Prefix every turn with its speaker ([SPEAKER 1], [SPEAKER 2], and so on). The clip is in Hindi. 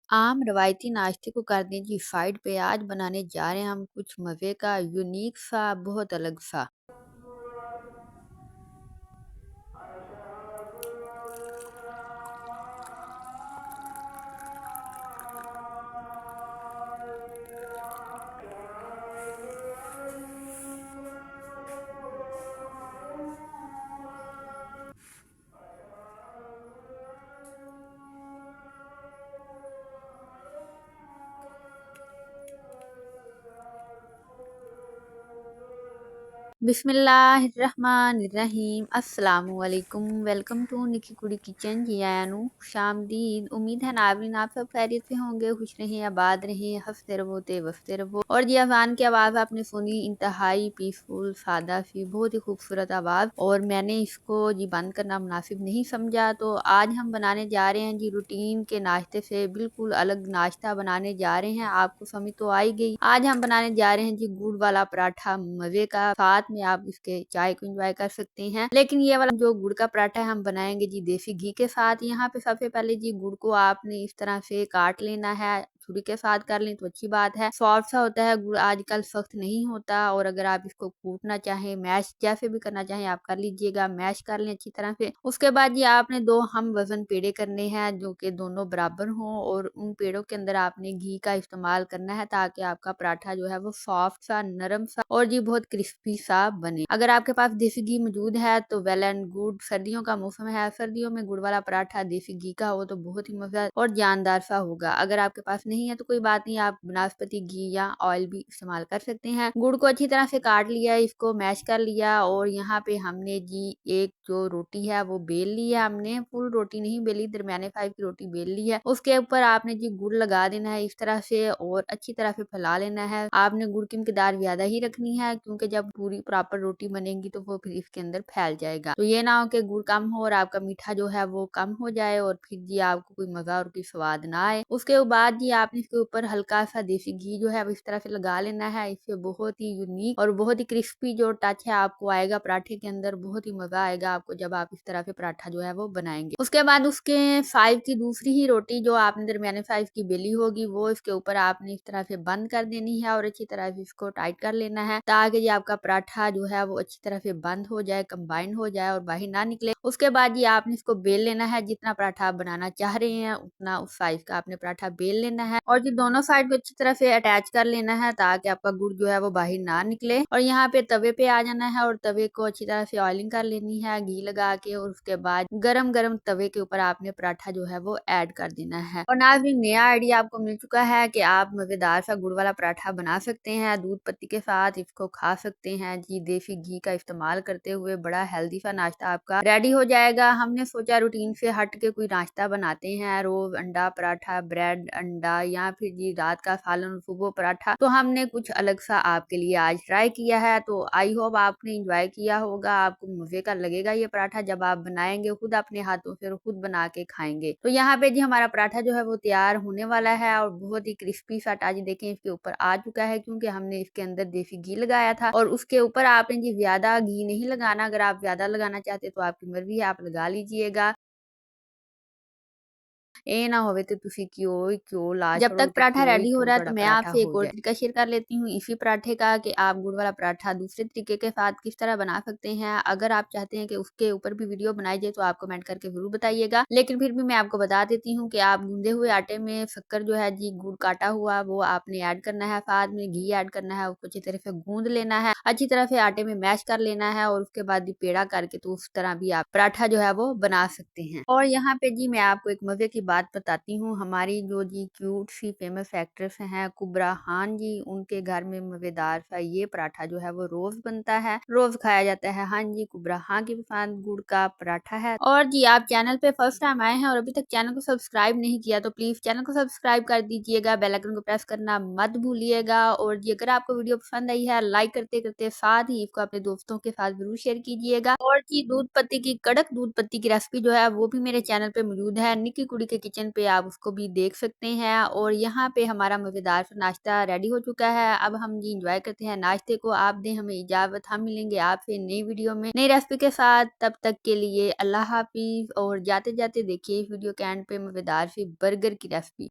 [SPEAKER 1] आम रवायती नाश्ते को कर दें जी साइड पे। आज बनाने जा रहे हैं हम कुछ मज़े का, यूनिक सा, बहुत अलग सा। बिस्मिल्लाहिर्रहमानिर्रहीम। अस्सलामु अलैकुम। वेलकम टू निकी कुड़ी किचन। जी आयानु शामदीद। उम्मीद है नाज़रीन आप सब खैरियत से होंगे, खुश रहें, आबाद रहें, हंसते रहो ते वसते रहो। और जी अजान की आवाज़ आपने सुनी, इंतहाई पीसफुल, सादा सी, बहुत ही खूबसूरत आवाज़। और मैंने इसको जी बंद करना मुनासिब नहीं समझा, तो आज हम बनाने जा रहे हैं जी रूटीन के नाश्ते से बिल्कुल अलग नाश्ता बनाने जा रहे हैं। आपको समझ तो आई गई। आज हम बनाने जा रहे हैं जी गुड़ वाला पराठा, मजे का। साथ में आप इसके चाय को एंजॉय कर सकते हैं। लेकिन ये वाला जो गुड़ का पराठा है हम बनाएंगे जी देसी घी के साथ। यहाँ पे सबसे पहले जी गुड़ को आपने इस तरह से काट लेना है। छुरी के साथ कर लें तो अच्छी बात है। सॉफ्ट सा होता है गुड़, आजकल सख्त नहीं होता। और अगर आप इसको कूटना चाहें, मैश जैसे भी करना चाहें आप कर लीजिएगा। मैश कर लें अच्छी तरह से। उसके बाद जी आपने दो हम वजन पेड़े करने हैं जो कि दोनों बराबर हों, और उन पेड़ों के अंदर आपने घी का इस्तेमाल करना है ताकि आपका पराठा जो है वो सॉफ्ट सा, नरम सा और जी बहुत क्रिस्पी सा बने। अगर आपके पास देसी घी मौजूद है तो वेल एंड गुड। सर्दियों का मौसम है, सर्दियों में गुड़ वाला पराठा देसी घी का हो तो बहुत ही मजा और जानदार सा होगा। अगर आपके पास नहीं है तो कोई बात नहीं, आप बनास्पति घी या ऑयल भी इस्तेमाल कर सकते हैं। गुड़ को अच्छी तरह से काट लिया, इसको मैश कर लिया। और यहाँ पे हमने जी एक जो रोटी है वो बेल ली है। हमने फुल रोटी नहीं बेली, दरमियाने साइज की रोटी बेल ली है। उसके ऊपर आपने जी गुड़ लगा देना है इस तरह से और अच्छी तरह से फैला लेना है। आपने गुड़ की मिकदार ज्यादा ही रखनी है क्योंकि जब पूरी प्रॉपर रोटी बनेगी तो वो फिर इसके अंदर फैल जाएगा। तो ये ना हो कि गुड़ कम हो और आपका मीठा जो है वो कम हो जाए और फिर जी आपको कोई मजा और कोई स्वाद ना आए। उसके बाद जी आपने इसके ऊपर हल्का सा देसी घी जो है वो इस तरह से लगा लेना है। इससे बहुत ही यूनिक और बहुत ही क्रिस्पी जो टच है आपको आएगा पराठे के अंदर। बहुत ही मजा आएगा आपको जब आप इस तरह से पराठा जो है वो बनाएंगे। उसके बाद उसके साइज की दूसरी ही रोटी जो आपने दरमियाने साइज की बेली होगी वो इसके ऊपर आपने इस तरह से बंद कर देनी है और अच्छी तरह से इसको टाइट कर लेना है ताकि ये आपका पराठा जो है वो अच्छी तरह से बंद हो जाए, कंबाइन हो जाए और बाहर ना निकले। उसके बाद ये आपने इसको बेल लेना है। जितना पराठा आप बनाना चाह रहे हैं उतना उस साइज का आपने पराठा बेल लेना है और ये दोनों साइड को अच्छी तरह से अटैच कर लेना है ताकि आपका गुड़ जो है वो बाहर ना निकले। और यहाँ पे तवे पे आ जाना है और तवे को अच्छी तरह से ऑयलिंग कर लेनी है घी लगा के। और उसके बाद गरम गरम तवे के ऊपर आपने पराठा जो है वो ऐड कर देना है। और नाज़रीन नया आइडिया आपको मिल चुका है कि आप मजेदार सा गुड़ वाला पराठा बना सकते हैं। दूध पत्ती के साथ इसको खा सकते हैं जी, देसी घी का इस्तेमाल करते हुए। बड़ा हेल्दी सा नाश्ता आपका रेडी हो जाएगा। हमने सोचा रूटीन से हट के कोई नाश्ता बनाते हैं, रोज अंडा पराठा, ब्रेड अंडा या फिर जी रात का सालन सुबह पराठा। तो हमने कुछ अलग सा आपके लिए आज ट्राई किया है। तो आई होप आपने एंजॉय किया होगा, आपको मजे का लगेगा ये पराठा जब आप बनाएंगे, खुद अपने हाथों से खुद बना के खाएंगे। तो यहाँ पे जी हमारा पराठा जो है वो तैयार होने वाला है और बहुत ही क्रिस्पी सा टाजी देखें इसके ऊपर आ चुका है क्योंकि हमने इसके अंदर देसी घी लगाया था। और उसके ऊपर आपने जी ज्यादा घी नहीं लगाना, अगर आप ज्यादा लगाना चाहते तो आपकी मर्जी है, आप लगा लीजिएगा। ए ना होवे तो तुसी क्यों ला जब
[SPEAKER 2] छोड़ो
[SPEAKER 1] तक
[SPEAKER 2] कि
[SPEAKER 1] पराठा
[SPEAKER 2] क्यों ही
[SPEAKER 1] रेडी हो
[SPEAKER 2] क्यों
[SPEAKER 1] रहा है
[SPEAKER 2] बड़ा
[SPEAKER 1] तो मैं
[SPEAKER 2] पराठा
[SPEAKER 1] आपसे
[SPEAKER 2] हो
[SPEAKER 1] एक और
[SPEAKER 2] जाए।
[SPEAKER 1] तरीका शेयर कर लेती हूँ इसी पराठे का कि आप गुड़ वाला पराठा दूसरे तरीके के साथ किस तरह बना सकते हैं। अगर आप चाहते हैं कि उसके ऊपर भी वीडियो बनाई जाए तो आप कमेंट करके जरूर बताइएगा। लेकिन फिर भी मैं आपको बता देती हूँ कि आप गूंदे हुए आटे में शक्कर जो है जी गुड़ काटा हुआ वो आपने ऐड करना है, साथ में घी ऐड करना है, उसको अच्छी तरह से गूंद लेना है, अच्छी तरह से आटे में मैश कर लेना है। और उसके बाद पेड़ा करके तो उस तरह भी आप पराठा जो है वो बना सकते हैं। और यहाँ पे जी मैं आपको एक मजे की बात बताती हूँ। हमारी जो जी क्यूट सी फेमस एक्ट्रेस हैं कुबरा खान जी, उनके घर में मजेदार सा ये पराठा जो है वो रोज बनता है, रोज खाया जाता है। हाँ जी, कुबरा खान की पसंद गुड़ का पराठा है। और जी आप चैनल पे फर्स्ट टाइम आए हैं और अभी तक चैनल को सब्सक्राइब नहीं किया तो प्लीज चैनल को सब्सक्राइब कर दीजिएगा, बेल आइकन को प्रेस करना मत भूलिएगा। और जी अगर आपको वीडियो पसंद आई है लाइक करते करते साथ ही इसको अपने दोस्तों के साथ जरूर शेयर कीजिएगा। और जी दूध पत्ती की, कड़क दूध पत्ती की रेसिपी जो है वो भी मेरे चैनल पे मौजूद है, निकी कुड़ी के किचन पे, आप उसको भी देख सकते हैं। और यहाँ पे हमारा मजेदार सा नाश्ता रेडी हो चुका है। अब हम जी इंजॉय करते हैं नाश्ते को। आप दें हमें इजाजत, हम मिलेंगे आपसे नई वीडियो में नई रेसिपी के साथ। तब तक के लिए अल्लाह हाफिज। और जाते जाते देखिए इस वीडियो के एंड पे मजेदार सी बर्गर की रेसिपी।